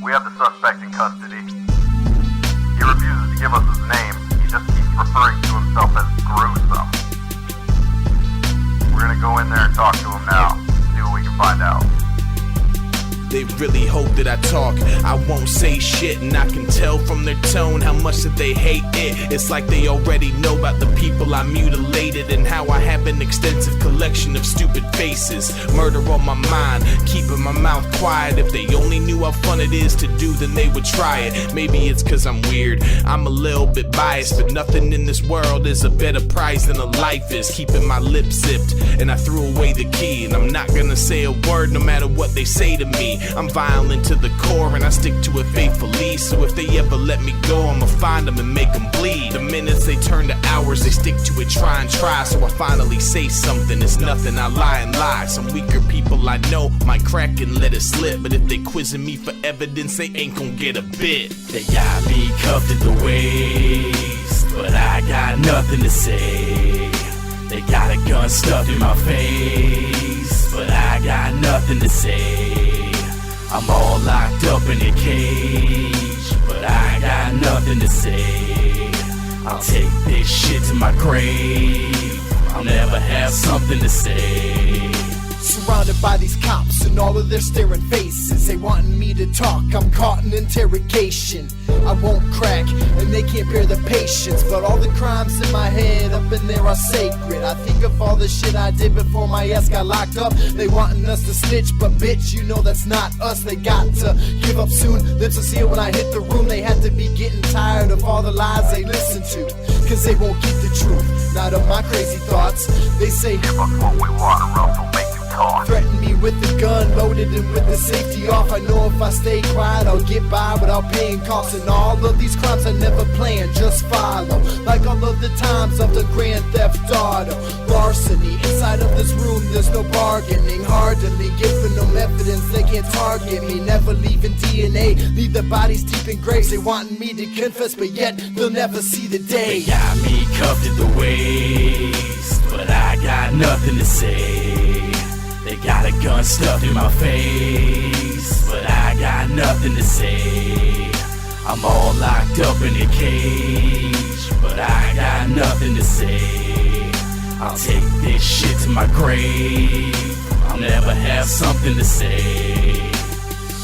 We have the suspect in custody. He refuses to give us his name. He just keeps referring to himself as GrewSum. We're gonna go in there and talk to him now, see what we can find out. They really hope that I talk, I won't say shit, and I can tell from their tone how much that they hate it. It's like they already know about the people I mutilated and how I have an extensive collection of stupid faces. Murder on my mind, keeping my mouth quiet. If they only knew how fun it is to do, then they would try it. Maybe it's cause I'm weird, I'm a little bit biased, but nothing in this world is a better prize than a life is. Keeping my lips zipped, and I threw away the key, and I'm not gonna say a word no matter what they say to me. I'm violent to the core and I stick to it faithfully. So if they ever let me go, I'ma find them and make them bleed. The minutes they turn to hours, they stick to it, try and try. So I finally say something, it's nothing, I lie and lie. Some weaker people I know might crack and let it slip, but if they quizzing me for evidence, they ain't gon' get a bit. They got me cuffed at the waist, but I got nothing to say. They got a gun stuffed in my face, but I got nothing to say. I'm all locked up in a cage, but I got nothing to say. I'll take this shit to my grave, I'll never have something to say. Surrounded by these cops and all of their staring faces, they wanting me to talk, I'm caught in interrogation. I won't crack, and they can't bear the patience, but all the crimes in my head up in there are sacred. I think of all the shit I did before my ass got locked up. They wanting us to snitch, but bitch, you know that's not us. They got to give up soon, then to see it when I hit the room. They had to be getting tired of all the lies they listen to, cause they won't get the truth, not of my crazy thoughts. They say, give us what we want or else we'll make you talk. Threaten me with the gun loaded and with the safety off. I know if I stay quiet I'll get by without paying costs. And all of these crimes I never plan, just follow. Like all of the times of the Grand Theft Auto larceny. Inside of this room there's no bargaining, hardly giving them evidence, they can't target me. Never leaving DNA, leave the bodies deep in graves. They wanting me to confess, but yet they'll never see the day. They got me cuffed at the waist, but I got nothing to say. They got a gun stuffed in my face, but I got nothing to say. I'm all locked up in a cage, but I got nothing to say. I'll take this shit to my grave, I'll never have something to say.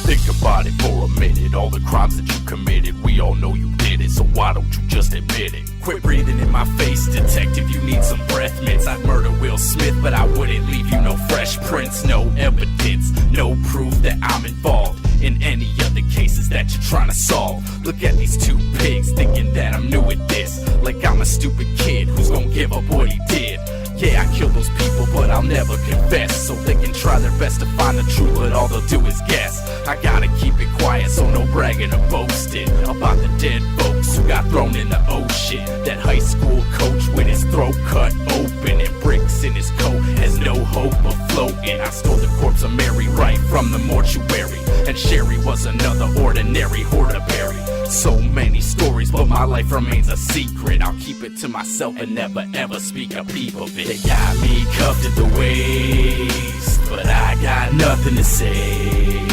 Think about it for a minute, all the crimes that you committed, we all know you did it, so why don't you just admit it? Quit breathing in my face, detective, you need some breath mints. I'd murder Will Smith, but I wouldn't leave you no fresh prints. No evidence, no proof that I'm involved in any other cases that you're trying to solve. Look at these two pigs, thinking that I'm new at this, like I'm a stupid kid who's gonna give up what he did. Yeah, I killed those people, but I'll never confess, so they can try their best to find the truth, but all they'll do is guess. I gotta keep it quiet, so no bragging or boasting about the dead folks who got thrown in the ocean. That high school coach with his throat cut open and bricks in his coat has no hope of floating. I stole the corpse of Mary right from the mortuary, and Sherry was another ordinary hordeberry. So many stories, but my life remains a secret. I'll keep it to myself and never ever speak a peep of it. They got me cuffed at the waist, but I got nothing to say.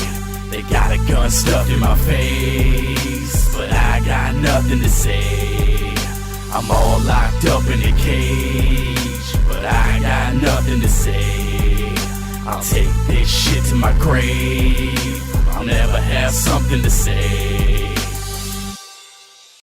They got a gun stuffed in my face, but I got nothing to say. I'm all locked up in a cage, but I got nothing to say. I'll take this shit to my grave, I'll never have something to say.